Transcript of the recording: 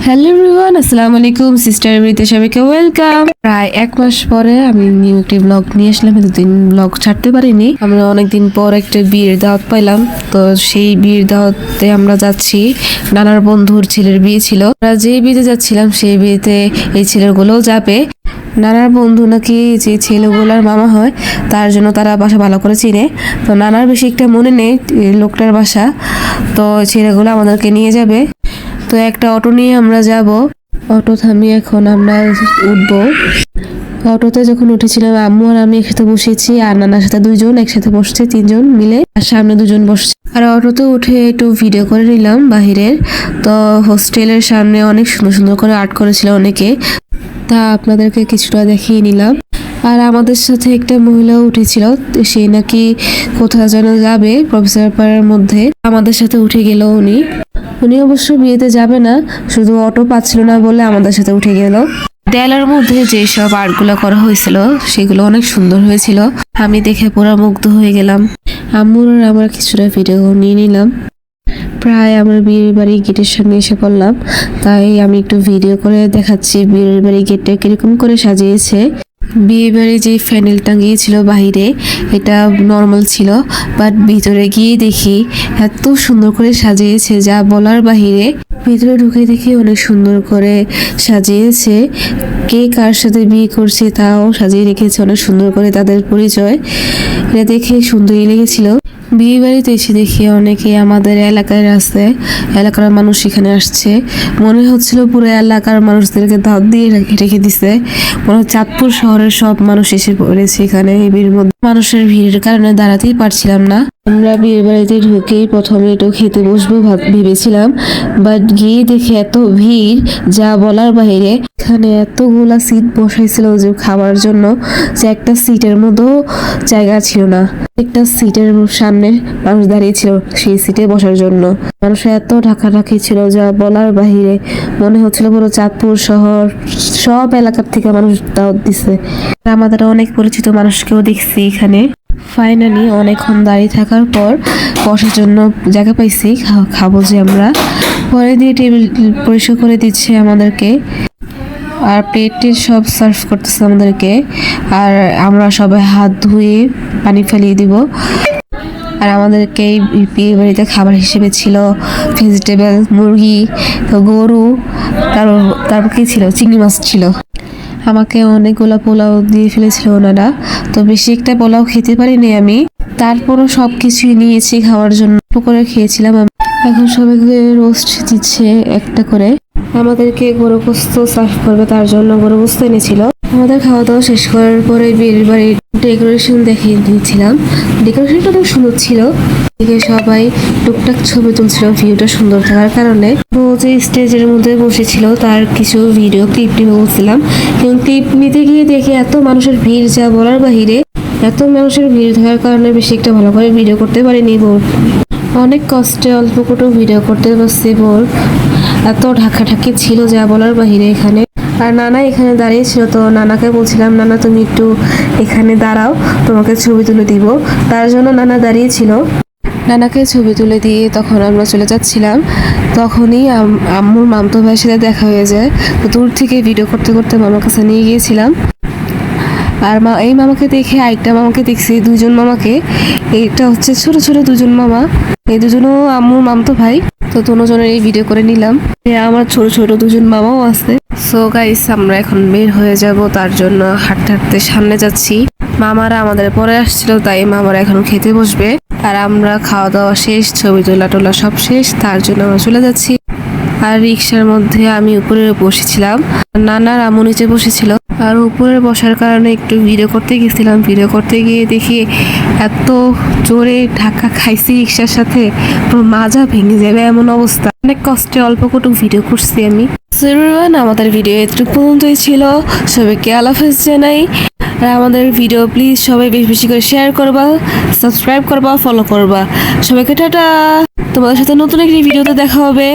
Hello everyone, আসসালামু আলাইকুম। Sister এভরিতে সবাইকে ওয়েলকাম। প্রায় 1 মাস পরে আমি নিউ একটি ব্লগ নিয়ে আসলাম। এতদিন ব্লগ ছাড়তে পারিনি। আমরা অনেকদিন পর একটা বিয়ের দাওয়াত পাইলাম, তো সেই বিয়ের দাওয়াতে আমরা যাচ্ছি। নানার বন্ধুর ছেলের বিয়ে ছিল। আমরা যে বিয়েতে যাচ্ছিলাম সেই বিয়েতে এই ছেলেগুলোও যাবে। নানার বন্ধু নাকি যে ছেলেগুলার মামা হয়, তার জন্য তারা বাসা ভালো করে চিনে। তো নানার বেশি একটা মনে নেই লোকটার বাসা। তো ছেলেগুলো আমাদেরকে নিয়ে যাবে। তো একটা অটো নিয়ে আমরা যাব। অটো থামিয়ে এখন আমরা উঠবো। অটোতে যখন উঠেছিলাম আম্মু আর আমি একসাথে বসেছি, আর নানার সাথে দুইজন একসাথে বসছে, 3জন মিলে, আর সামনে দুজন বসছে। আর অটোতে উঠে একটু ভিডিও করে নিলাম বাহিরের। তো হোস্টেলের সামনে অনেক সুন্দর সুন্দর করে আর্ট করেছিল অনেকে, তা আপনাদেরকে কিছুটা দেখিয়ে নিলাম। আর আমাদের সাথে একটা মহিলাও উঠেছিল, সে নাকি কোথাও যেন যাবে প্রফেসর পাড়ার মধ্যে। আমাদের সাথে উঠে গেল উনি। উনি অবশ্য বিয়েতে যাবে না, শুধু অটো পাচ্ছিল না বলে আমাদের সাথে উঠে গেল। দেয়ালের মধ্যে যেসব আর্টগুলো করা হয়েছিল সেগুলো অনেক সুন্দর হয়েছিল। আমি দেখে পুরো মুগ্ধ হয়ে গেলাম। আম্মুর আর আমার কিছুটা ভিডিও নিয়ে নিলাম। প্রায় আমার বিয়ের বাড়ি গেটের সামনে এসে পড়লাম, তাই আমি একটু ভিডিও করে দেখাচ্ছি বিয়ের বাড়ি গেটটা কিরকম করে সাজিয়েছে। বিয়ে বাড়ি যে প্যানেল টাঙিয়েছিল বাহিরে, এটা নর্মাল ছিল, বাট ভিতরে গিয়ে দেখি এত সুন্দর করে সাজিয়েছে যা বলার বাহিরে। ভিতরে ঢুকে দেখি অনেক সুন্দর করে সাজিয়েছে। কে কার সাথে বিয়ে করছে তাও সাজিয়ে রেখেছে অনেক সুন্দর করে, তাদের পরিচয়। এটা দেখে সুন্দরই লেগেছিল। বিয়ে বাড়িতে এসে দেখি অনেকে আমাদের এলাকায় আছে, এলাকার মানুষ এখানে আসছে। মনে হচ্ছিল পুরো এলাকার মানুষদেরকে দাওয়াত দিয়ে রেখে দিছে। মনে হয় চাঁদপুর শহরের সব মানুষ এসে পড়েছে এখানে। এই বিয়ের মধ্যে মানুষের ভিড়ের কারণে দাঁড়াতেই পারছিলাম না। আমরা বিয়ে বাড়িতে ঢুকেই প্রথমে একটু খেতে বসবো ভেবেছিলাম, বাট গিয়ে দেখে এত ভিড় যা বলার বাইরে। এখানে এতগুলা সিট বসাইছিল যে খাওয়ার জন্য, যে একটা সিটের মধ্যেও জায়গা ছিল না। একটা সিটের সামনে মানুষ দাঁড়িয়েছিল সেই সিটে বসার জন্য। মানুষের এত ঢাকাঢাকি ছিল যা বলার বাহিরে। মনে হচ্ছিল পুরো চাঁদপুর শহর সব এলাকার থেকে মানুষ দাওয়াত দিছে। আমাদের অনেক পরিচিত মানুষকেও দেখছি এখানে। ফাইনালি অনেকক্ষণ দাঁড়িয়ে থাকার পর বসার জন্য জায়গা পাইছি, খাবো যে আমরা। পরে দিয়ে টেবিল পরিষ্কার করে দিচ্ছে আমাদেরকে, আর প্লেটে সব সার্ভ করতেছে আমাদেরকে। আর আমরা সবাই হাত ধুয়ে পানি ফেলিয়ে দিব। আর আমাদেরকে এই বিয়ে বাড়িতে খাবার হিসেবে ছিল ভেজিটেবল, মুরগি, তো গরু, তারপর কি ছিল, চিংড়ি মাছ ছিল। আমাকে অনেকগুলো পোলাও দিয়ে ফেলেছিল ওনারা, তো বেশি একটা পোলাও খেতে পারিনি আমি। তারপরও সব কিছুই নিয়েছি খাওয়ার জন্য, করে খেয়েছিলাম। এখন সবাইকে রোস্ট দিচ্ছে একটা করে। আমাদেরকে গরু গোস্ত সার্ভ করবে, তার জন্য গরু গোস্ত এনেছিল। আমাদের খাওয়া দাওয়া শেষ করার পরে বিয়ের বাড়ির ডেকোরেশন দেখিয়ে দিয়েছিলাম। ডেকোরেশনটা অনেক সুন্দর ছিল। এদিকে সবাই টুকটাক ছবি তুলছিল ভিউটা সুন্দর থাকার কারণে। ও যে স্টেজের মধ্যে বসেছিল তার কিছু ভিডিও ক্লিপ নিয়ে বলছিলাম, কিন্তু ক্লিপ নিতে গিয়ে দেখে এত মানুষের ভিড় যা বলার বাহিরে। এত মানুষের ভিড় থাকার কারণে বেশি একটা ভালো করে ভিডিও করতে পারিনি। অনেক কষ্টে অল্প করে ভিডিও করতে পারছি। এত ঢাকাঢাকি ছিল যা বলার বাহিরে এখানে। আর নানা এখানে দাঁড়িয়েছিল, তো নানাকে বলছিলাম, নানা তুমি একটু এখানে দাঁড়াও, তোমাকে ছবি তুলে দিব। তার জন্য নানা দাঁড়িয়েছিল। নানাকে ছবি তুলে দিয়ে তখন আমরা চলে যাচ্ছিলাম। তখনই আম্মুর মামতো ভাইয়ের সাথে দেখা হয়ে যায়। তো দূর থেকে ভিডিও করতে করতে মামার কাছে নিয়ে গিয়েছিলাম। আর এই মামাকে দেখে আরেকটা মামাকে দেখছি, দুজন মামাকে। এইটা হচ্ছে ছোট ছোট দুজন মামা, এই দুজনও আম্মুর মামতো ভাই। তো দুজনের এই ভিডিও করে নিলাম। আমার ছোট ছোট দুজন মামাও আছে। সো গাইস, আমরা এখন বের হয়ে যাব, তার জন্য হাঁটতে হাঁটতে সামনে যাচ্ছি। মামারা আমাদের পরে আসছিল, তাই মামারা এখন খেতে বসবে। আর আমরা খাওয়া দাওয়া শেষ, ছবি তোলা টোলা সব শেষ, তার জন্য আমরা চলে যাচ্ছি। আর রিক্সার মধ্যে আমি উপরে বসেছিলাম, নানার আম্মু নিচে বসেছিল। আর উপরে বসার কারণে একটু ভিডিও করতে গেছিলাম। ভিডিও করতে গিয়ে দেখি এত জোরে ধাক্কা খাইছি রিক্সার সাথে, পুরো মাজা ভেঙে যাবে এমন অবস্থা। অনেক কষ্টে অল্প কটুক ভিডিও করছি আমি। আমাদের ভিডিও এতটুকু পর্যন্তই ছিল। সবাইকে আল্লাহ হাফেজ জানাই। আর আমাদের ভিডিও প্লিজ সবাই বেশি বেশি করে শেয়ার করবা, সাবস্ক্রাইব করবা, ফলো করবা। সবাইকে টাটা। তোমাদের সাথে নতুন একটি ভিডিওতে দেখা হবে।